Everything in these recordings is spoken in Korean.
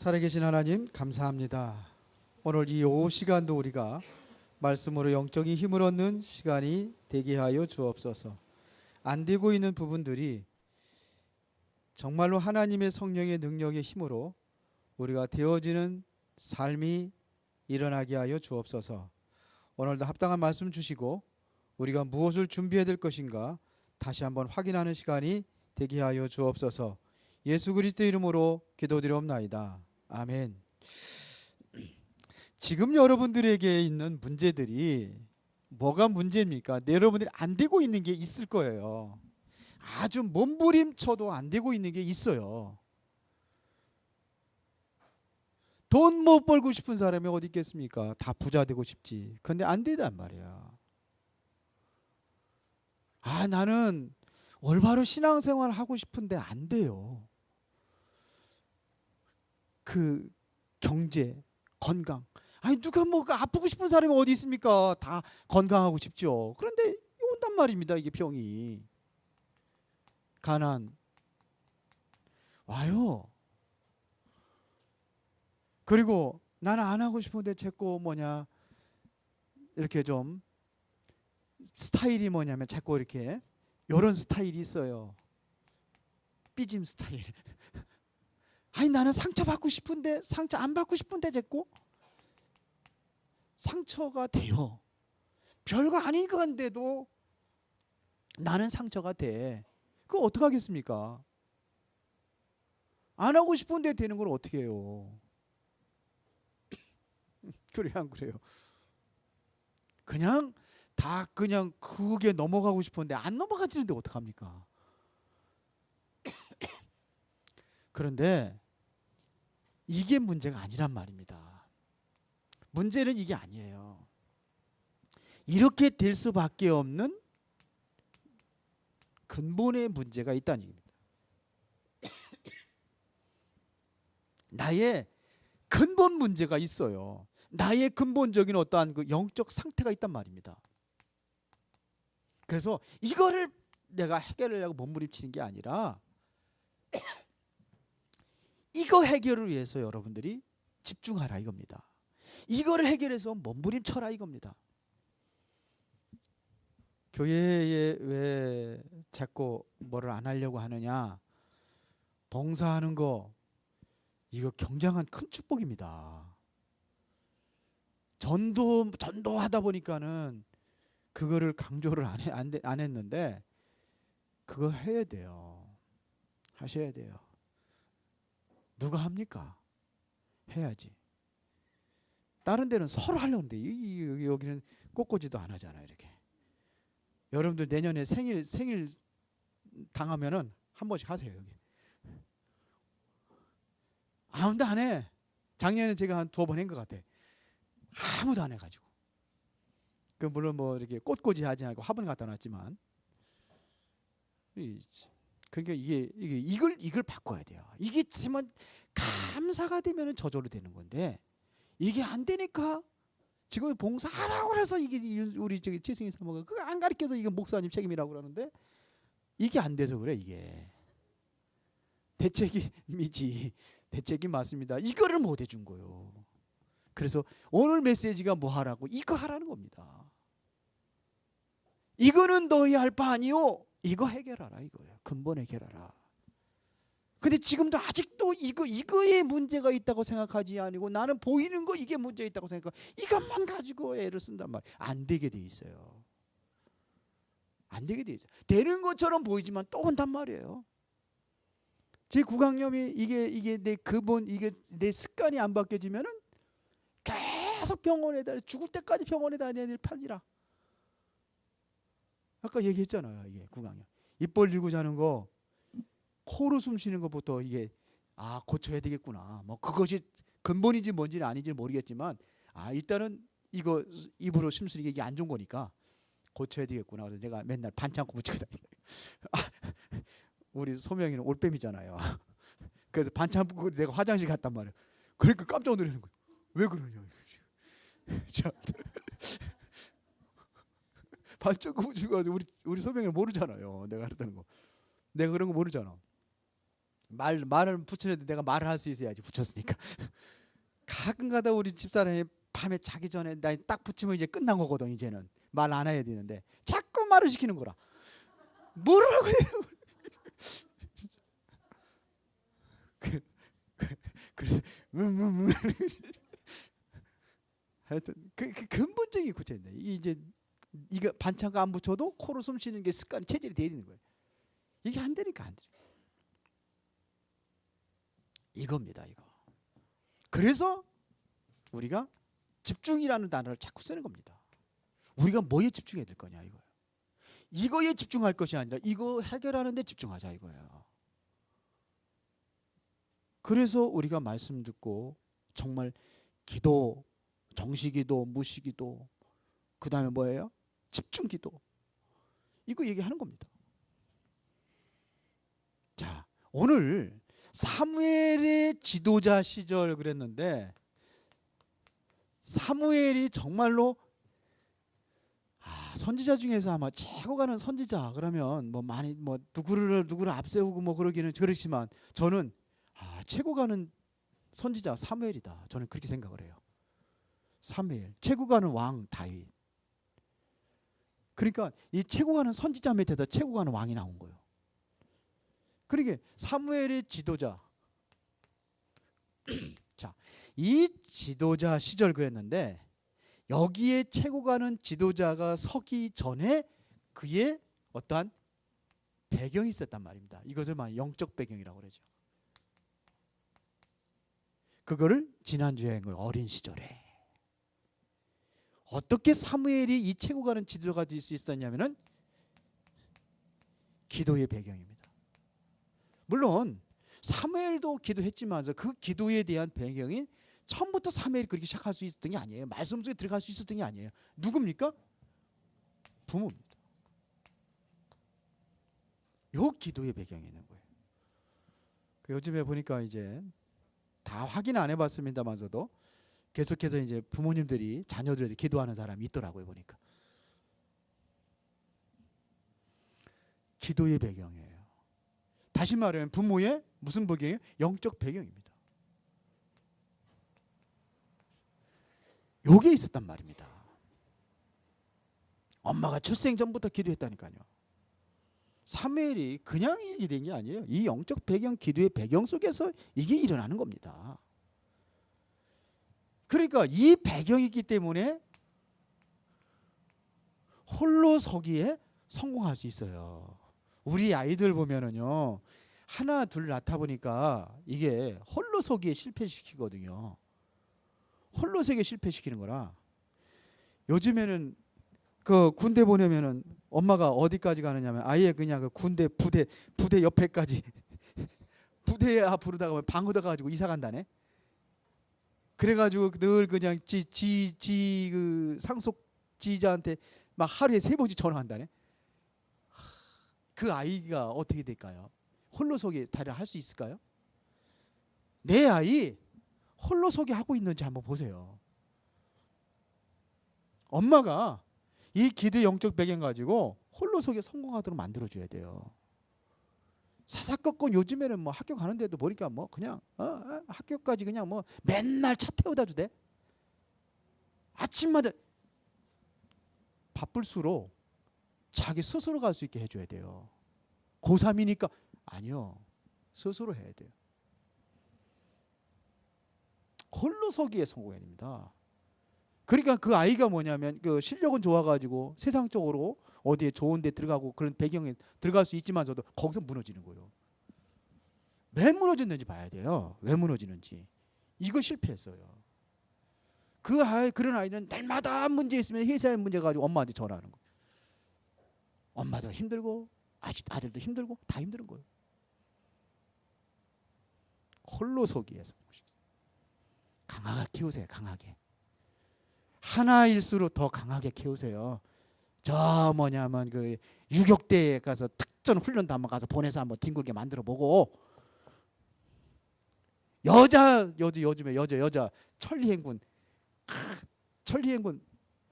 살아계신 하나님 감사합니다. 오늘 이 오후 시간도 우리가 말씀으로 영적인 힘을 얻는 시간이 되게 하여 주옵소서. 안 되고 있는 부분들이 정말로 하나님의 성령의 능력의 힘으로 우리가 되어지는 삶이 일어나게 하여 주옵소서. 오늘도 합당한 말씀 주시고 우리가 무엇을 준비해야 될 것인가 다시 한번 확인하는 시간이 되게 하여 주옵소서. 예수 그리스도 이름으로 기도드리옵나이다. 아멘. 지금 여러분들에게 있는 문제들이 뭐가 문제입니까? 여러분들이 안 되고 있는 게 있을 거예요. 아주 몸부림쳐도 안 되고 있는 게 있어요. 돈 못 벌고 싶은 사람이 어디 있겠습니까? 다 부자 되고 싶지. 근데 안 되단 말이야. 나는 올바로 신앙생활 하고 싶은데 안 돼요. 그 경제, 건강. 누가 뭐 아프고 싶은 사람이 어디 있습니까? 다 건강하고 싶죠. 그런데 온단 말입니다. 이게 병이. 가난 와요. 그리고 나는 안 하고 싶은데 자꾸 뭐냐 이렇게 좀 스타일이 뭐냐면 자꾸 이렇게 이런 스타일이 있어요. 삐짐 스타일. 나는 상처 받고 싶은데 상처 안 받고 싶은데 자꾸 상처가 돼요. 별거 아닌 건데도 나는 상처가 돼. 그거 어떡하겠습니까? 안 하고 싶은데 되는 걸 어떻게 해요? 그래요, 안 그래요? 그냥 다 그냥 그게 넘어가고 싶은데 안 넘어가지는데 어떡합니까? 그런데 이게 문제가 아니란 말입니다. 문제는 이게 아니에요. 이렇게 될 수밖에 없는 근본의 문제가 있다는 얘기입니다. 나의 근본 문제가 있어요. 나의 근본적인 어떠한 그 영적 상태가 있단 말입니다. 그래서 이거를 내가 해결하려고 몸부림치는 게 아니라 이거 해결을 위해서 여러분들이 집중하라 이겁니다. 이거를 해결해서 몸부림쳐라 이겁니다. 교회에 왜 자꾸 뭐를 안 하려고 하느냐? 봉사하는 거 이거 굉장한 큰 축복입니다. 전도하다 보니까는 그거를 강조를 안 했는데 그거 해야 돼요. 하셔야 돼요. 누가 합니까? 해야지. 다른 데는 서로 하려는데 여기는 꽃꽂이도 안 하잖아요. 이렇게. 여러분들 내년에 생일 당하면은 한 번씩 하세요. 여기. 아무도 안 해. 작년에 제가 한 2번 한 것 같아. 아무도 안 해가지고. 그 물론 뭐 이렇게 꽃꽂이 하지 않고 화분 갖다 놨지만, 그러니까 이걸 바꿔야 돼요. 이게 지만 감사가 되면은 저절로 되는 건데 이게 안 되니까 지금 봉사하라고 해서 이게 우리 저기 최승희 사모가 그거 안 가르쳐서 이거 목사님 책임이라고 그러는데 이게 안 돼서 그래. 이게 대책임이지. 대책임 맞습니다. 이거를 못 해준 거예요. 그래서 오늘 메시지가 뭐 하라고? 이거 하라는 겁니다. 이거는 너희 할 바 아니요. 이거 해결하라 이거예요. 근본 해결하라. 근데 지금도 아직도 이거에 문제가 있다고 생각하지 아니고 나는 보이는 거 이게 문제 있다고 생각하고 이것만 가지고 애를 쓴단 말이에요. 안 되게 돼 있어요. 안 되게 돼 있어요. 되는 것처럼 보이지만 또 온단 말이에요. 제 구강염이 이게 내 근본 이게 내 습관이 안 바뀌어지면은 계속 병원에 죽을 때까지 병원에 다닐 판이라. 아까 얘기했잖아요. 이게 구강염. 입 벌리고 자는 거, 코로 숨 쉬는 것부터 이게 고쳐야 되겠구나. 뭐 그것이 근본인지 뭔지는 아닌지 모르겠지만 일단은 이거 입으로 숨 쉬는 게 이게 안 좋은 거니까 고쳐야 되겠구나. 그래서 내가 맨날 반창고 붙이고 다니는. 우리 소명이는 올빼미잖아요. 그래서 반창고 내가 화장실 갔단 말이에요. 그러니까 깜짝 놀라는 거예요. 왜 그러냐. 반창고 붙이고 우리 소명이는 모르잖아요. 내가 그랬다는 거. 내가 그런 거 모르잖아. 말을 붙이는데 내가 말을 할 수 있어야지 붙였으니까. 가끔가다 우리 집사람이 밤에 자기 전에 나 딱 붙이면 이제 끝난 거거든. 이제는 말 안 해야 되는데 자꾸 말을 시키는 거라. 뭐를 하고 그래서 하여튼 그 근본적인 구체인데 이제 이거 반창고 안 붙여도 코로 숨 쉬는 게 습관이 체질이 되어 있는 거예요. 이게 안 되니까 안 돼. 이겁니다, 이거. 그래서 우리가 집중이라는 단어를 자꾸 쓰는 겁니다. 우리가 뭐에 집중해야 될 거냐 이거예요. 이거에 집중할 것이 아니라 이거 해결하는 데 집중하자 이거예요. 그래서 우리가 말씀 듣고 정말 기도, 정시기도, 무시기도, 그 다음에 뭐예요? 집중기도. 이거 얘기하는 겁니다. 자, 오늘 사무엘의 지도자 시절 그랬는데 사무엘이 정말로 선지자 중에서 아마 최고 가는 선지자 그러면 뭐 많이 뭐 누구를 앞세우고 뭐 그러기는 그렇지만 저는 최고 가는 선지자 사무엘이다. 저는 그렇게 생각을 해요. 사무엘, 최고 가는 왕 다윗. 그러니까 이 최고 가는 선지자 밑에다 최고 가는 왕이 나온 거예요. 그러니까 사무엘의 지도자. 자, 이 지도자 시절 그랬는데 여기에 최고 가는 지도자가 서기 전에 그의 어떠한 배경이 있었단 말입니다. 이것을 말하는 영적 배경이라고 그러죠. 그거를 지난주에 한 거예요. 어린 시절에. 어떻게 사무엘이 이 최고 가는 지도자가 될 수 있었냐면은 기도의 배경입니다. 물론 사무엘도 기도했지만 그 기도에 대한 배경이 처음부터 사무엘이 그렇게 시작할 수 있었던 게 아니에요. 말씀 속에 들어갈 수 있었던 게 아니에요. 누굽니까? 부모입니다. 요 기도의 배경이 있는 거예요. 요즘에 보니까 이제 다 확인 안 해봤습니다만서도 계속해서 이제 부모님들이 자녀들에게 기도하는 사람이 있더라고요. 보니까 기도의 배경이에요. 다시 말하면 부모의 무슨 배경이에요? 영적 배경입니다. 요게 있었단 말입니다. 엄마가 출생 전부터 기도했다니까요. 사무엘이 그냥 일이 된 게 아니에요. 이 영적 배경, 기도의 배경 속에서 이게 일어나는 겁니다. 그러니까 이 배경이 있기 때문에 홀로 서기에 성공할 수 있어요. 우리 아이들 보면은요, 하나 둘 낳다 보니까 이게 홀로 서기에 실패시키거든요. 홀로 서기에 실패시키는 거라. 요즘에는 그 군대 보내면은 엄마가 어디까지 가느냐면 아예 그냥 그 군대 부대 옆에까지 부대 앞으로다가 방어다 가지고 이사 간다네. 그래가지고 늘 그냥 그 상속지자한테 막 하루에 3번씩 전화한다네. 그 아이가 어떻게 될까요? 홀로서기 다리를 할 수 있을까요? 내 아이 홀로서기 하고 있는지 한번 보세요. 엄마가 이 기도 영적 배경 가지고 홀로서기에 성공하도록 만들어줘야 돼요. 사사건건 요즘에는 뭐 학교 가는데도 보니까 뭐 그냥 학교까지 그냥 뭐 맨날 차 태워다 주대. 아침마다 바쁠수록 자기 스스로 갈 수 있게 해줘야 돼요. 고3이니까 아니요. 스스로 해야 돼요. 홀로서기에 성공해야 됩니다. 그러니까 그 아이가 뭐냐면 그 실력은 좋아가지고 세상적으로 어디에 좋은 데 들어가고 그런 배경에 들어갈 수 있지만서도 거기서 무너지는 거예요. 왜 무너졌는지 봐야 돼요. 왜 무너지는지. 이거 실패했어요. 그런 아이는 날마다 문제 있으면 회사에 문제 가지고 엄마한테 전화하는 거예요. 엄마도 힘들고 아들도 힘들고 다 힘든 거예요. 홀로서기에서 강하게 키우세요. 강하게. 하나일수록 더 강하게 키우세요. 저 뭐냐면 그 유격대에 가서 특전 훈련도 한번 가서 보내서 한번 뒹굴게 만들어 보고, 요즘에 여자 천리행군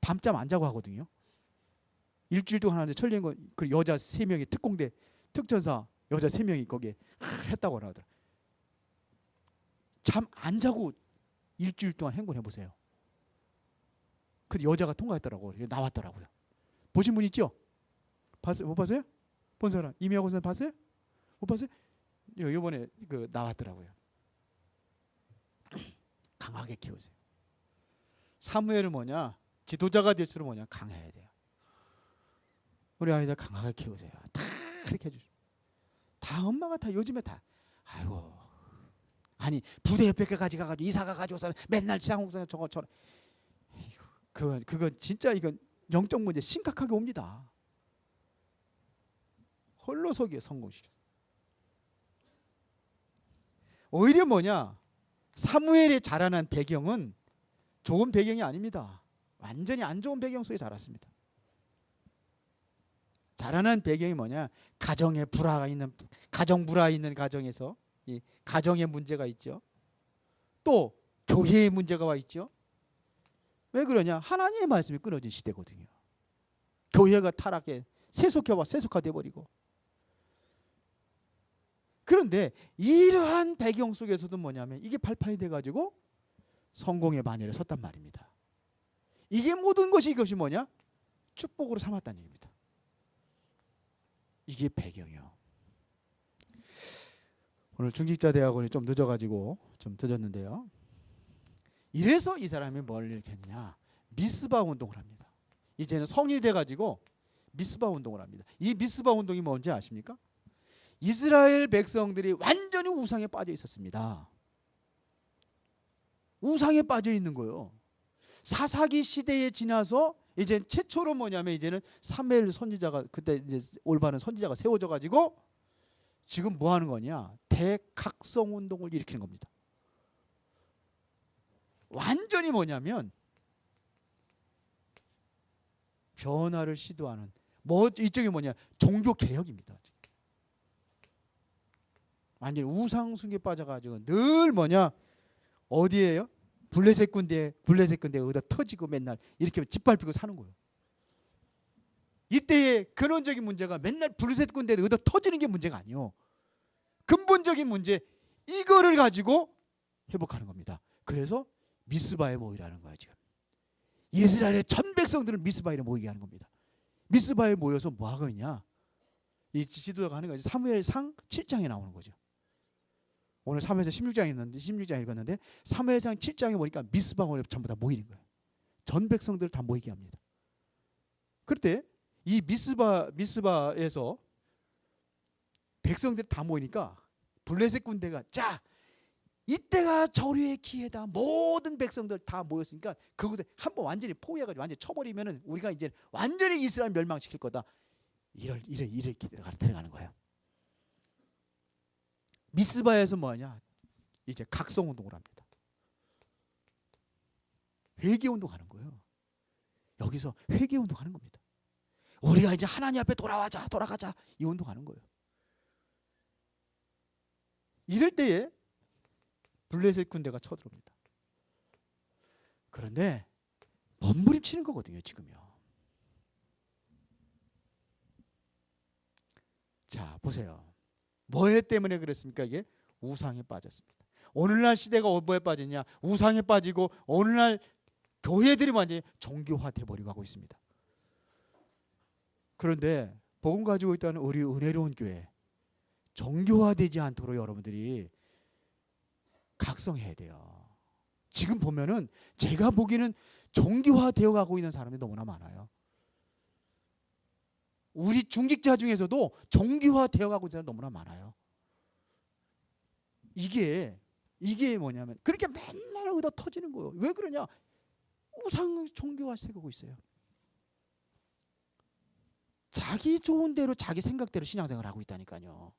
밤잠 안 자고 하거든요. 일주일 동안 하는데 천리행군 그 여자 3명이 특공대 특전사 여자 3명이 거기에 했다고 하더라. 잠 안 자고 일주일 동안 행군해 보세요. 그 여자가 통과했더라고요. 나왔더라고요. 보신 분 있죠? 봤어요? 못 봤어요? 본 사람 이미하고 선 봤어요? 못 봤어요? 이번에 그 나왔더라고요. 강하게 키우세요. 사무엘은 뭐냐? 지도자가 될수록 뭐냐? 강해야 돼요. 우리 아이들 강하게 키우세요. 다 그렇게 해주죠. 다 엄마가 다 요즘에 다 아이고 아니 부대 옆에까지 가가지고 이사가 가지고서 맨날 지상공사 저거처럼 그건 진짜 이건 영적 문제 심각하게 옵니다. 홀로 서기에 성공시켰어. 오히려 뭐냐? 사무엘이 자라난 배경은 좋은 배경이 아닙니다. 완전히 안 좋은 배경 속에 자랐습니다. 자라난 배경이 뭐냐? 가정에 불화가 있는 가정 불화 있는 가정에서 이 가정의 문제가 있죠. 또 교회의 문제가 와 있죠. 왜 그러냐? 하나님의 말씀이 끊어진 시대거든요. 교회가 타락해 세속화돼 버리고. 그런데 이러한 배경 속에서도 뭐냐면 이게 발판이 돼 가지고 성공의 반열에 섰단 말입니다. 이게 모든 것이 이것이 뭐냐? 축복으로 삼았다는 얘기입니다. 이게 배경이요. 오늘 중직자 대학원이 좀 늦어가지고 좀 늦었는데요. 이래서 이 사람이 뭘 이렇게 했냐? 미스바 운동을 합니다. 이제는 성인이 돼가지고 미스바 운동을 합니다. 이 미스바 운동이 뭔지 아십니까? 이스라엘 백성들이 완전히 우상에 빠져 있었습니다. 우상에 빠져 있는 거예요. 사사기 시대에 지나서 이제 최초로 뭐냐면 이제는 사무엘 선지자가 그때 이제 올바른 선지자가 세워져 가지고 지금 뭐 하는 거냐? 대각성 운동을 일으키는 겁니다. 완전히 뭐냐면 변화를 시도하는 뭐 이쪽이 뭐냐? 종교 개혁입니다. 완전히 우상 숭배에 빠져가지고 늘 뭐냐? 어디에요? 블레셋 군대 어디다 터지고 맨날 이렇게 짓밟히고 사는 거예요. 이때의 근원적인 문제가 맨날 블레셋 군대에 어디다 터지는 게 문제가 아니요. 근본적인 문제 이거를 가지고 회복하는 겁니다. 그래서 미스바에 모이라는 거야 지금. 이스라엘의 전 백성들을 미스바에 모이게 하는 겁니다. 미스바에 모여서 뭐 하고 있냐? 이 지도자가 하는 거지. 사무엘상 7장에 나오는 거죠. 오늘 사무엘상 16장 읽었는데 사무엘상 7장에 보니까 미스바에 전부 다 모이는 거예요. 전 백성들을 다 모이게 합니다. 그때 이 미스바에서 백성들이 다 모이니까 블레셋 군대가 자 이때가 저류의 기회다. 모든 백성들 다 모였으니까 그곳에 한번 완전히 포위해가지고 완전히 쳐버리면은 우리가 이제 완전히 이스라엘 멸망시킬 거다. 이렇게 들어가는 거예요. 미스바에서 뭐하냐? 이제 각성 운동을 합니다. 회개 운동하는 거예요. 여기서 회개 운동하는 겁니다. 우리가 이제 하나님 앞에 돌아가자 이 운동하는 거예요. 이럴 때에 블레셋 군대가 쳐들어옵니다. 그런데 몸부림치는 거거든요 지금요. 자 보세요. 뭐에 때문에 그랬습니까? 이게 우상에 빠졌습니다. 오늘날 시대가 뭐에 빠졌냐? 우상에 빠지고 오늘날 교회들이 완전히 종교화돼 버리고 하고 있습니다. 그런데 복음 가지고 있다는 우리 은혜로운 교회 종교화되지 않도록 여러분들이 각성해야 돼요. 지금 보면은 제가 보기에는 종교화되어 가고 있는 사람이 너무나 많아요. 우리 중직자 중에서도 종교화되어 가고 있는 사람이 너무나 많아요. 이게 뭐냐면 그렇게 맨날 얻어 터지는 거예요. 왜 그러냐? 우상 종교화 되고 있어요. 자기 좋은 대로 자기 생각대로 신앙생활을 하고 있다니까요.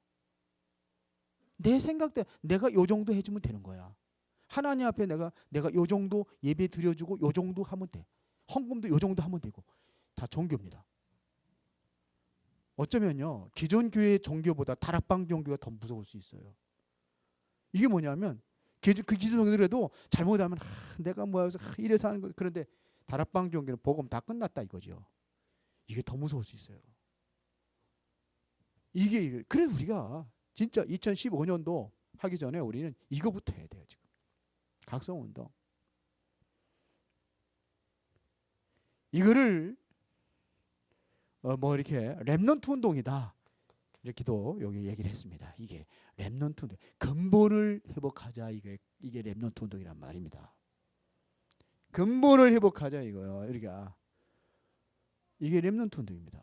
내 생각대로 내가 요 정도 해주면 되는 거야. 하나님 앞에 내가 요 정도 예배 드려주고 요 정도 하면 돼. 헌금도 요 정도 하면 되고 다 종교입니다. 어쩌면요 기존 교회의 종교보다 다락방 종교가 더 무서울 수 있어요. 이게 뭐냐면 그 기존 종교들에도 잘못하면 내가 뭐 이래서 하는 거. 그런데 다락방 종교는 복음 다 끝났다 이거죠. 이게 더 무서울 수 있어요. 이게 그래 우리가 진짜 2015년도 하기 전에 우리는 이거부터 해야 돼요 지금. 각성운동. 이거를 뭐 이렇게 렘넌트 운동이다 이렇게도 여기 얘기를 했습니다. 이게 렘넌트 운동, 근본을 회복하자, 이게 렘넌트 운동이란 말입니다. 근본을 회복하자 이거요. 우리가 이게 렘넌트 운동입니다.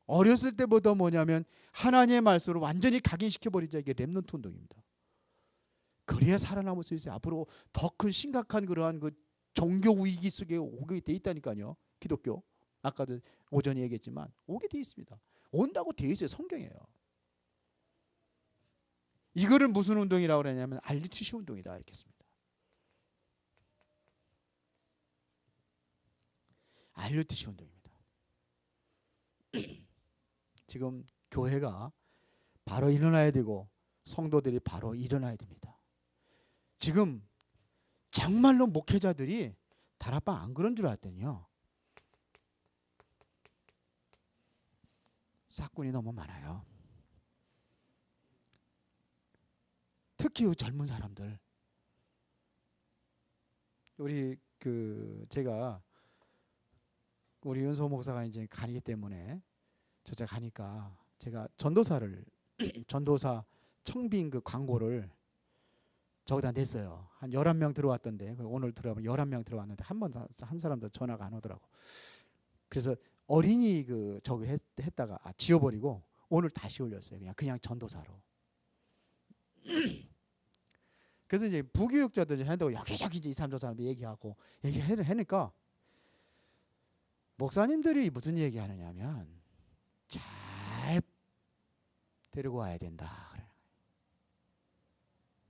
어렸을 때부터 뭐냐면 하나님의 말씀으로 완전히 각인시켜 버리자, 이게 렘넌트 운동입니다. 그래야 살아남을 수 있어요. 앞으로 더 큰 심각한 그러한 그 종교 위기 속에 오게 돼 있다니까요. 기독교 아까도 오전에 얘기했지만 오게 돼 있습니다. 온다고 돼 있어요. 성경이에요. 이거를 무슨 운동이라고 그러냐면 RUTC 운동이다 이렇게 했습니다. RUTC 운동입니다. 지금 교회가 바로 일어나야 되고 성도들이 바로 일어나야 됩니다. 지금 정말로 목회자들이 다락방 안 그런 줄 알았더니요, 사건이 너무 많아요. 특히 젊은 사람들. 우리 제가 우리 윤소 목사가 이제 가기 때문에 저자 가니까 제가 전도사 청빙 그 광고를 저기다 냈어요. 한 11명 들어왔던데 오늘 들어가면 11명 들어왔는데 한 사람도 전화가 안 오더라고. 그래서 어린이 저기 했다가 지워버리고 오늘 다시 올렸어요. 그냥 전도사로. 그래서 이제 부교육자들 한다고 여기저기 이제 2, 3조 사람들 얘기하니까 목사님들이 무슨 얘기하느냐면 잘 데리고 와야 된다.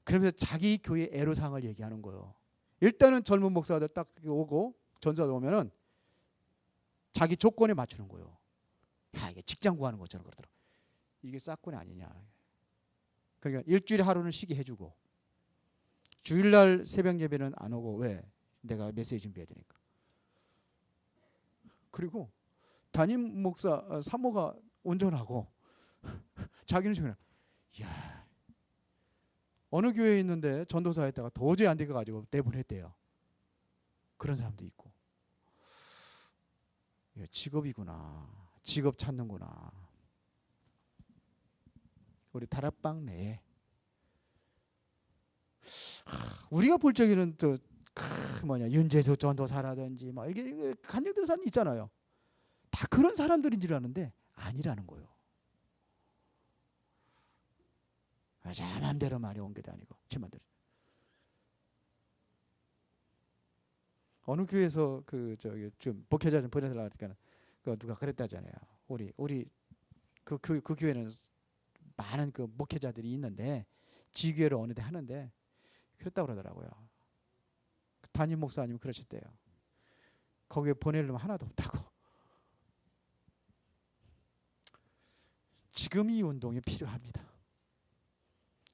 그러면서 자기 교회 애로사항을 얘기하는 거예요. 일단은 젊은 목사들 딱 오고 전도사 오면은 자기 조건에 맞추는 거예요. 야, 이게 직장 구하는 것처럼 그러더라고. 이게 싹군이 아니냐. 그러니까 일주일에 하루는 쉬게 해주고 주일날 새벽 예배는 안 오고, 왜? 내가 메시지 준비해야 되니까. 그리고 담임 목사 사모가 온전하고 자기는 지금 야, 어느 교회에 있는데 전도사 했다가 도저히 안 돼가지고 내보냈대요. 그런 사람도 있고. 직업이구나. 직업 찾는구나. 우리 다락방 내에 우리가 볼 적에는 또 윤재수 전도사라든지 막 이렇게 간증들 사람 있잖아요. 다 그런 사람들인 줄 아는데 아니라는 거예요. 자 마음대로 말이 온 게 아니고 제 마음대로. 어느 교회에서 좀 목회자 좀 보내달라 그러니까 누가 그랬다잖아요. 우리 그 교회는 많은 그 목회자들이 있는데 지교회를 어느 데 하는데 그랬다고 그러더라고요. 담임 목사님 그러셨대요. 거기에 보낼 놈 하나도 없다고. 지금 이 운동이 필요합니다.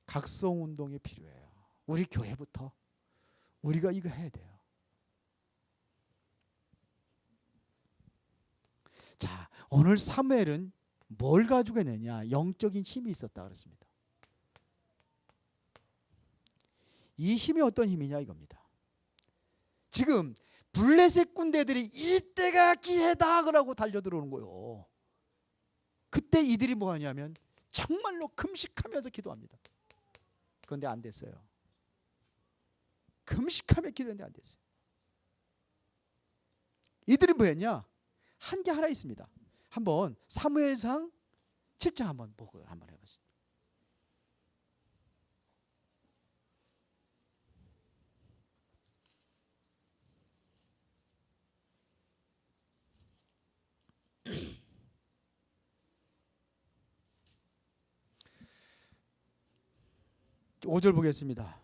각성 운동이 필요해요. 우리 교회부터 우리가 이거 해야 돼요. 자, 오늘 사무엘은 뭘 가지고 있느냐? 영적인 힘이 있었다 그랬습니다. 이 힘이 어떤 힘이냐 이겁니다. 지금 블레셋 군대들이 이때가 기회다 그러고 달려들어오는 거예요. 그때 이들이 뭐 하냐면 정말로 금식하면서 기도합니다. 그런데 안 됐어요. 금식하며 기도했는데 안 됐어요. 이들이 뭐 했냐? 한 게 하나 있습니다. 한번 사무엘상 7장 한번 보고 한번 해보시죠. (5절) 보겠습니다.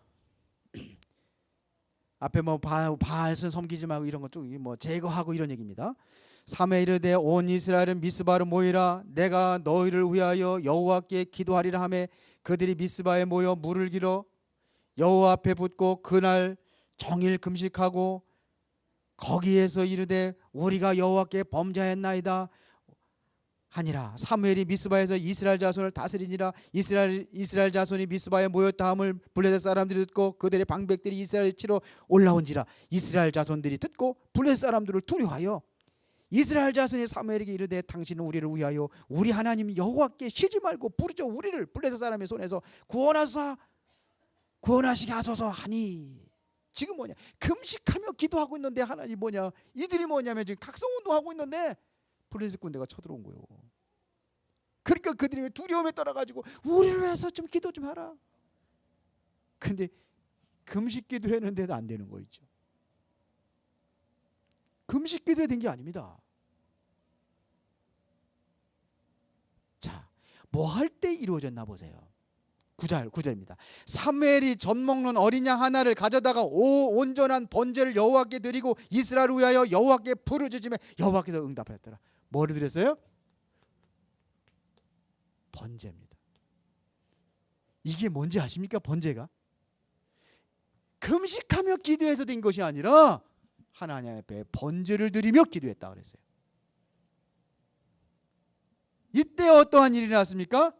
앞에 뭐 바알선 섬기지 말고 이런 것 좀 뭐 제거하고 이런 얘기입니다. 사무엘이 이르되 온 이스라엘은 미스바로 모이라. 내가 너희를 위하여 여호와께 기도하리라 하며 그들이 미스바에 모여 물을 길어 여호와 앞에 붓고 그날 종일 금식하고 거기에서 이르되 우리가 여호와께 범죄하였나이다. 하니라. 사무엘이 미스바에서 이스라엘 자손을 다스리니라. 이스라엘 자손이 미스바에 모였다함을 블레셋 사람들이 듣고 그들의 방백들이 이스라엘을 치러 올라온지라. 이스라엘 자손들이 듣고 블레셋 사람들을 두려워하여 이스라엘 자손이 사무엘에게 이르되 당신은 우리를 위하여 우리 하나님 여호와께 쉬지 말고 부르짖어 우리를 블레셋 사람의 손에서 구원하시게 하소서 하니. 지금 뭐냐, 금식하며 기도하고 있는데 하나님 뭐냐, 이들이 뭐냐면 지금 각성운동하고 있는데 블레셋 군대가 쳐들어온 거예요. 그러니까 그들이 두려움에 떨어가지고 우리를 위해서 좀 기도 좀 하라. 근데 금식 기도했는데도 안 되는 거 있죠. 금식 기도에 된 게 아닙니다. 자, 뭐 할 때 이루어졌나 보세요. 9절입니다. 사무엘이 젖 먹는 어린 양 하나를 가져다가 온전한 번제를 여호와께 드리고 이스라엘을 위하여 여호와께 부르짖으며 여호와께서 응답하였더라. 뭐를 드렸어요? 번제입니다. 이게 뭔지 아십니까? 번제가 금식하며 기도해서 된 것이 아니라 하나님 앞에 번제를 드리며 기도했다 그랬어요. 이때 어떠한 일이 났습니까?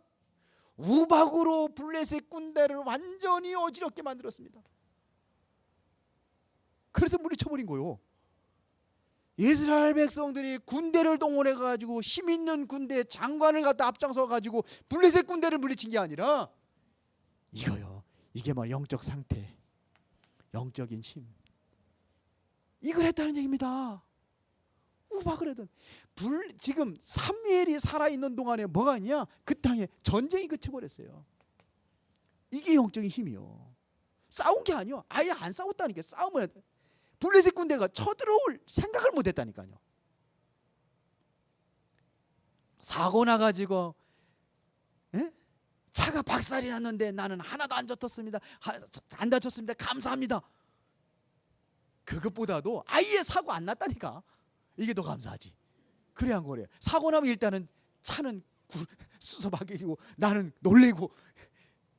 우박으로 블레셋 군대를 완전히 어지럽게 만들었습니다. 그래서 물리쳐버린 거예요. 이스라엘 백성들이 군대를 동원해 가지고 힘 있는 군대 장관을 갖다 앞장서 가지고 블레셋 군대를 물리친 게 아니라 이거요. 이게 뭐 영적 상태, 영적인 힘, 이걸 했다는 얘기입니다. 우박을 하던 지금 사무엘이 살아있는 동안에 뭐가 있냐? 그 땅에 전쟁이 그쳐버렸어요. 이게 영적인 힘이요. 싸운 게 아니요. 아예 안 싸웠다니까. 싸움을 블레셋 군대가 쳐들어올 생각을 못했다니까요. 사고 나가지고 차가 박살이 났는데 나는 하나도 안 다쳤습니다. 안 다쳤습니다. 감사합니다. 그것보다도 아예 사고 안 났다니까. 이게 더 감사하지. 그래야 한 거래요. 사고 나면 일단은 차는 수서박이고 나는 놀래고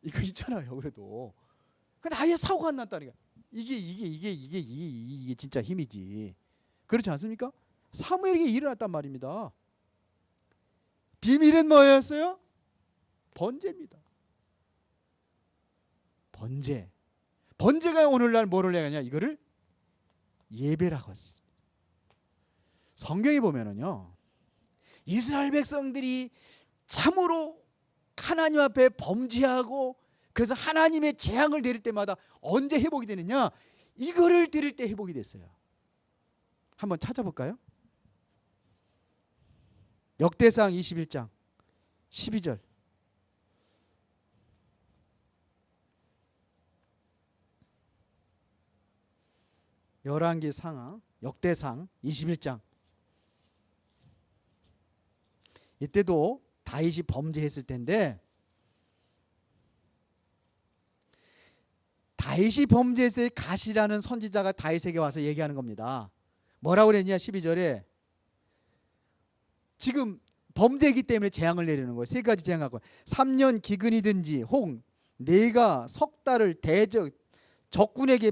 이거 있잖아요. 그래도 근데 아예 사고가 안 났다니까. 이게 진짜 힘이지. 그렇지 않습니까? 사무엘에게 일어났단 말입니다. 비밀은 뭐였어요? 번제입니다. 번제가 오늘날 뭐를 얘기하냐? 이거를 예배라고 했습니다. 성경에 보면은요, 이스라엘 백성들이 참으로 하나님 앞에 범죄하고 그래서 하나님의 재앙을 내릴 때마다 언제 회복이 되느냐? 이거를 드릴 때 회복이 됐어요. 한번 찾아볼까요? 역대상 21장 12절. 열왕기 상하 역대상 21장. 이때도 다윗이 범죄했을 텐데 다윗이 범죄했을 때 갓이라는 선지자가 다윗에게 와서 얘기하는 겁니다. 뭐라고 그랬냐? 12절에 지금 범죄이기 때문에 재앙을 내리는 거예요. 세 가지 재앙하고 3년 기근이든지 혹 내가 석 달을 적군에게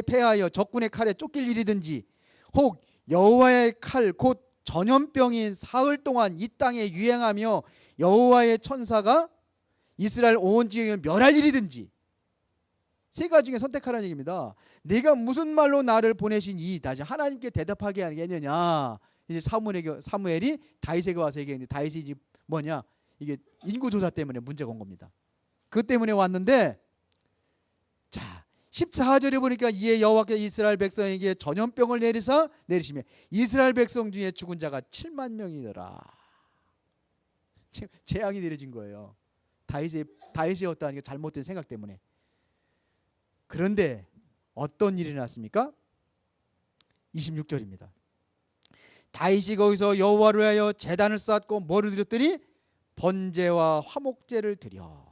패하여 적군의 칼에 쫓길 일이든지 혹 여호와의 칼 곧 전염병인 사흘 동안 이 땅에 유행하며 여호와의 천사가 이스라엘 온 지역을 멸할 일이든지 세 가지 중에 선택하라는 얘기입니다. 내가 무슨 말로 나를 보내신 다시 하나님께 대답하게 하겠느냐. 이제 사무엘이 다윗에게 와서 얘기했는데 다윗이 이제 뭐냐? 이게 인구조사 때문에 문제가 온 겁니다. 그것 때문에 왔는데 자 14절에 보니까 이에 여호와께서 이스라엘 백성에게 전염병을 내리시며 이스라엘 백성 중에 죽은 자가 7만 명이더라. 재앙이 내려진 거예요. 다윗이 어떠한 잘못된 생각 때문에. 그런데 어떤 일이 났습니까? 26절입니다. 다윗이 거기서 여호와를 위하여 제단을 쌓고 뭐를 드렸더니 번제와 화목제를 드려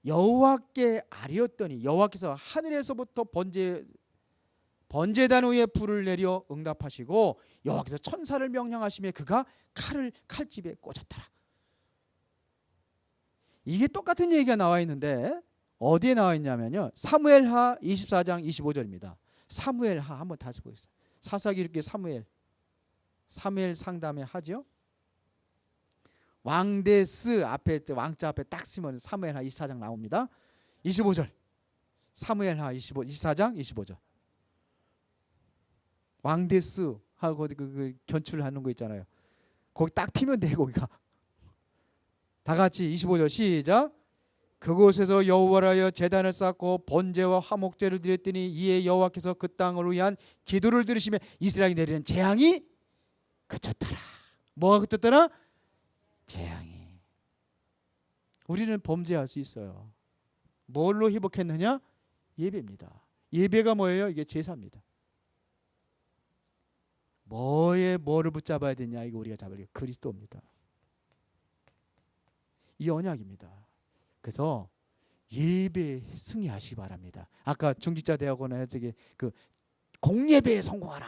여호와께 아뢰었더니 여호와께서 하늘에서부터 번제단 위에 불을 내려 응답하시고 여호와께서 천사를 명령하시며 그가 칼을 칼집에 꽂았더라. 이게 똑같은 얘기가 나와 있는데 어디에 나와 있냐면요. 사무엘하 24장 25절입니다. 사무엘하 한번 다시 보겠습니다. 사사기 읽기 사무엘 상담에 하죠. 왕데스 앞에 왕자 앞에 딱 쓰면 사무엘하 24장 나옵니다. 25절. 사무엘하 24장 25절. 왕데스 하고 그 견출하는 거 있잖아요. 거기 딱 피면 돼 거기가. 다 같이 25절 시작. 그곳에서 여호와라여 제단을 쌓고 번제와 화목제를 드렸더니 이에 여호와께서 그 땅을 위한 기도를 들으시며 이스라엘이 내리는 재앙이 그쳤더라. 뭐가 그쳤더라? 재앙이. 우리는 범죄할 수 있어요. 뭘로 회복했느냐? 예배입니다. 예배가 뭐예요? 이게 제사입니다. 뭐를 붙잡아야 되냐? 이거 우리가 잡을 게 그리스도입니다. 이 언약입니다. 그래서 예배 승리하시기 바랍니다. 아까 중직자 대학원에 저기 그 공예배에 성공하라.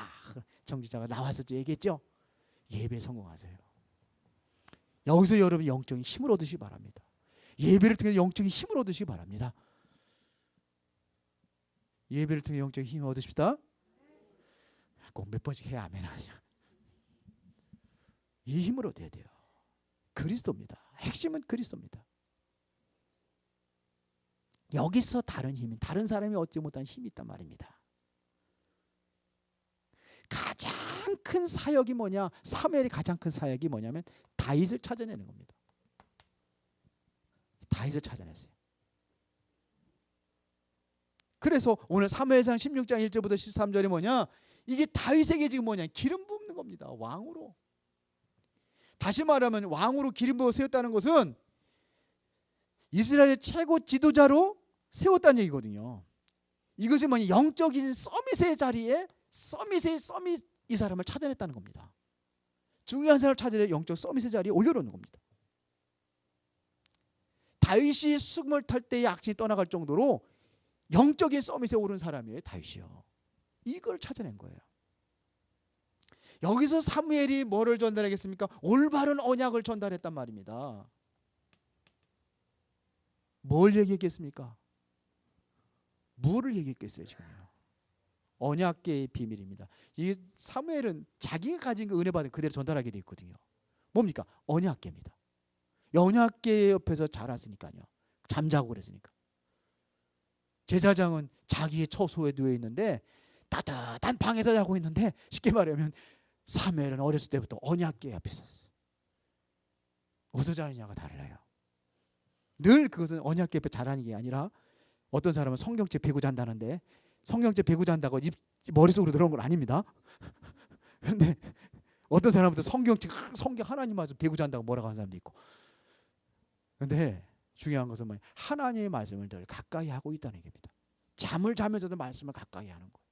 정직자가 나와서 얘기했죠. 예배 성공하세요. 여기서 여러분 영적인 힘을 얻으시기 바랍니다. 예배를 통해 영적인 힘을 얻으시기 바랍니다. 예배를 통해 영적인 힘을 얻으십시다. 꼭 몇 번씩 해야 아멘 하냐. 이 힘을 얻어야 돼요. 그리스도입니다. 핵심은 그리스도입니다. 여기서 다른 힘이, 다른 사람이 얻지 못한 힘이 있단 말입니다. 가장 큰 사역이 뭐냐? 사무엘이 가장 큰 사역이 뭐냐면 다윗을 찾아내는 겁니다. 다윗을 찾아냈어요. 그래서 오늘 사무엘상 16장 1절부터 13절이 뭐냐? 이게 다윗에게 지금 뭐냐? 기름 붓는 겁니다. 왕으로. 다시 말하면 왕으로 기름 부어 세웠다는 것은 이스라엘의 최고 지도자로 세웠다는 얘기거든요. 이것이 뭐냐? 영적인 서밋의 자리에 서밋 이 사람을 찾아냈다는 겁니다. 중요한 사람을 찾아내 영적 서밋의 자리에 올려놓는 겁니다. 다윗이 수금을 탈 때의 악신이 떠나갈 정도로 영적인 서밋에 오른 사람이에요. 다윗이요. 이걸 찾아낸 거예요. 여기서 사무엘이 뭐를 전달하겠습니까? 올바른 언약을 전달했단 말입니다. 뭘 얘기했겠습니까? 뭐를 얘기했겠어요 지금요? 언약계의 비밀입니다. 이 사무엘은 자기가 가진 그 은혜 받은 그대로 전달하게 돼 있거든요. 뭡니까? 언약계입니다. 언약계 옆에서 자랐으니까요. 잠자고 그랬으니까. 제사장은 자기의 처소에 누워 있는데 따뜻한 방에서 자고 있는데 쉽게 말하면 사무엘은 어렸을 때부터 언약계 앞에 있었어요. 어디서 자느냐가 달라요. 늘 그것은 언약계 앞에 자라는 게 아니라 어떤 사람은 성경책 베고 잔다는데 성경책 베고 잔다고 머릿속으로 들어온 건 아닙니다. 그런데 어떤 사람은 성경 하나님 말씀 베고 잔다고 뭐라고 하는 사람도 있고. 그런데 중요한 것은 뭐냐? 하나님의 말씀을 늘 가까이 하고 있다는 얘기입니다. 잠을 자면서도 말씀을 가까이 하는 거예요.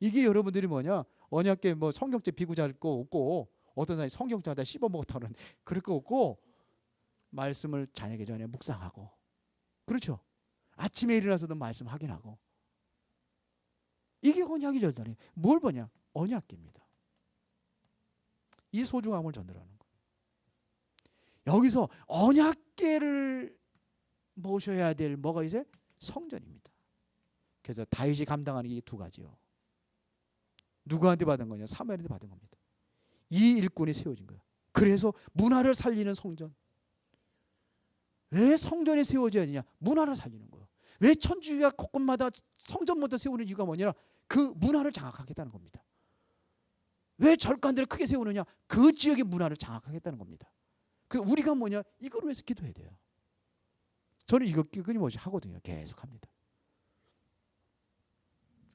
이게 여러분들이 뭐냐? 언약계 뭐 성경책 비고 잘 거 없고 어떤 사람이 성경책 하다 씹어 먹었다는 그럴 거 없고 말씀을 자기 전에 묵상하고 그렇죠? 아침에 일어나서도 말씀 확인하고 이게 언약이 전달이 뭘 보냐? 언약계입니다. 이 소중함을 전달하는 거예요. 여기서 언약계를 모셔야 될 뭐가 있어요? 성전입니다. 그래서 다윗이 감당하는 게 두 가지요. 누구한테 받은 거냐? 사무엘한테 받은 겁니다. 이 일꾼이 세워진 거예요. 그래서 문화를 살리는 성전. 왜 성전이 세워져야 되냐? 문화를 살리는 거예요. 왜 천주교가 곳곳마다 성전부터 세우는 이유가 뭐냐? 그 문화를 장악하겠다는 겁니다. 왜 절간들을 크게 세우느냐? 그 지역의 문화를 장악하겠다는 겁니다. 그 우리가 뭐냐? 이걸 위해서 기도해야 돼요. 저는 이거 끊임없이 하거든요. 계속 합니다.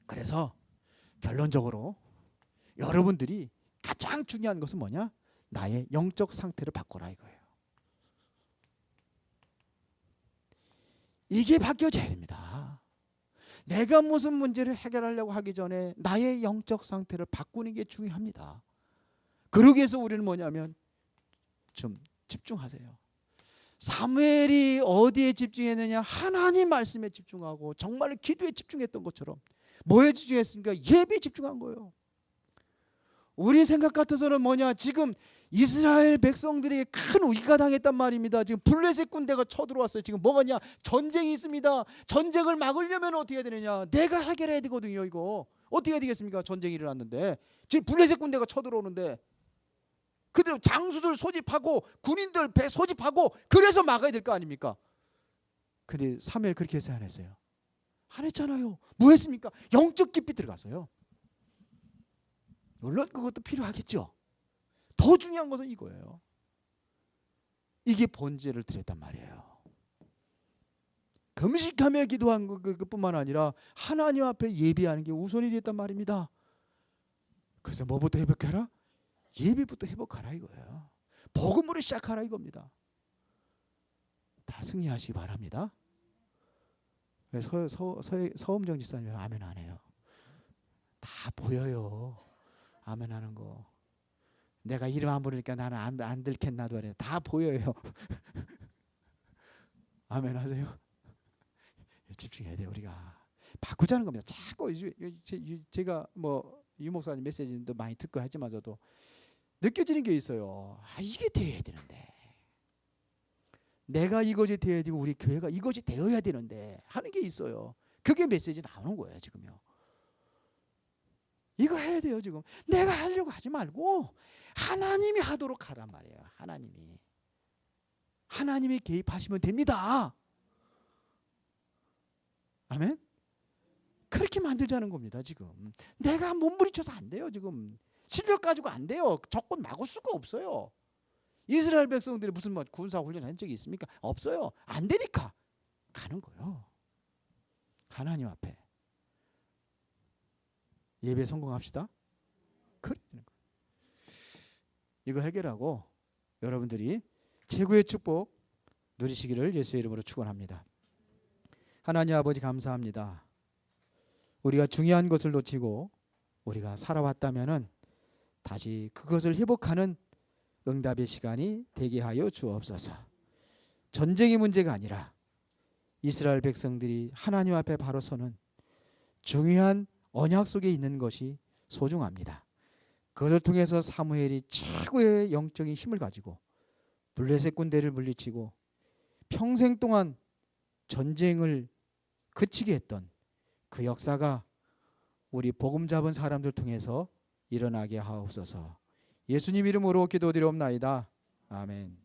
그래서 결론적으로 여러분들이 가장 중요한 것은 뭐냐? 나의 영적 상태를 바꿔라 이거예요. 이게 바뀌어져야 됩니다. 내가 무슨 문제를 해결하려고 하기 전에 나의 영적 상태를 바꾸는 게 중요합니다. 그러기 위해서 우리는 뭐냐면 좀 집중하세요. 사무엘이 어디에 집중했느냐? 하나님 말씀에 집중하고 정말 기도에 집중했던 것처럼 뭐에 집중했습니까? 예배에 집중한 거예요. 우리 생각 같아서는 뭐냐? 지금 이스라엘 백성들에게 큰 위기가 당했단 말입니다. 지금 블레셋 군대가 쳐들어왔어요. 지금 뭐가냐? 전쟁이 있습니다. 전쟁을 막으려면 어떻게 해야 되느냐? 내가 해결해야 되거든요. 이거 어떻게 해야 되겠습니까? 전쟁이 일어났는데 지금 블레셋 군대가 쳐들어오는데 그대로 장수들 소집하고 군인들 배 소집하고 그래서 막아야 될 거 아닙니까? 근데 사무엘 그렇게 해서 안 했어요. 안 했잖아요. 뭐 했습니까? 영적 깊이 들어갔어요. 물론 그것도 필요하겠죠. 더 중요한 것은 이거예요. 이게 번제를 드렸단 말이에요. 금식하며 기도한 그뿐만 아니라 하나님 앞에 예배하는 게 우선이 됐단 말입니다. 그래서 뭐부터 회복하라? 예배부터 회복하라 이거예요. 복음으로 시작하라 이겁니다. 다 승리하시기 바랍니다. 서음정 지사님 아멘 안 해요. 다 보여요. 아멘 하는 거. 내가 이름 안 부르니까 나는 안 들겠나도 그래. 다 보여요. 아멘 하세요. 집중해야 돼요. 우리가 바꾸자는 겁니다. 자꾸 제가 뭐 유목사님 메시지도 많이 듣고 하지마저도 느껴지는 게 있어요. 이게 돼야 되는데, 내가 이것이 돼야 되고 우리 교회가 이것이 되어야 되는데 하는 게 있어요. 그게 메시지 나오는 거예요. 지금요. 이거 해야 돼요. 지금 내가 하려고 하지 말고 하나님이 하도록 하란 말이에요. 하나님이 개입하시면 됩니다. 아멘. 그렇게 만들자는 겁니다. 지금 내가 몸부림쳐서 안 돼요. 지금 실력 가지고 안 돼요. 적군 막을 수가 없어요. 이스라엘 백성들이 무슨 군사 훈련한 적이 있습니까? 없어요. 안 되니까 가는 거예요. 하나님 앞에 예배 성공합시다. 그래야 되는 거예요. 이거 해결하고 여러분들이 최고의 축복 누리시기를 예수의 이름으로 축원합니다. 하나님 아버지 감사합니다. 우리가 중요한 것을 놓치고 우리가 살아왔다면은 다시 그것을 회복하는 응답의 시간이 되게 하여 주옵소서. 전쟁의 문제가 아니라 이스라엘 백성들이 하나님 앞에 바로 서는 중요한 언약 속에 있는 것이 소중합니다. 그것을 통해서 사무엘이 최고의 영적인 힘을 가지고 블레셋 군대를 물리치고 평생 동안 전쟁을 그치게 했던 그 역사가 우리 복음 잡은 사람들 통해서 일어나게 하옵소서. 예수님 이름으로 기도드리옵나이다. 아멘.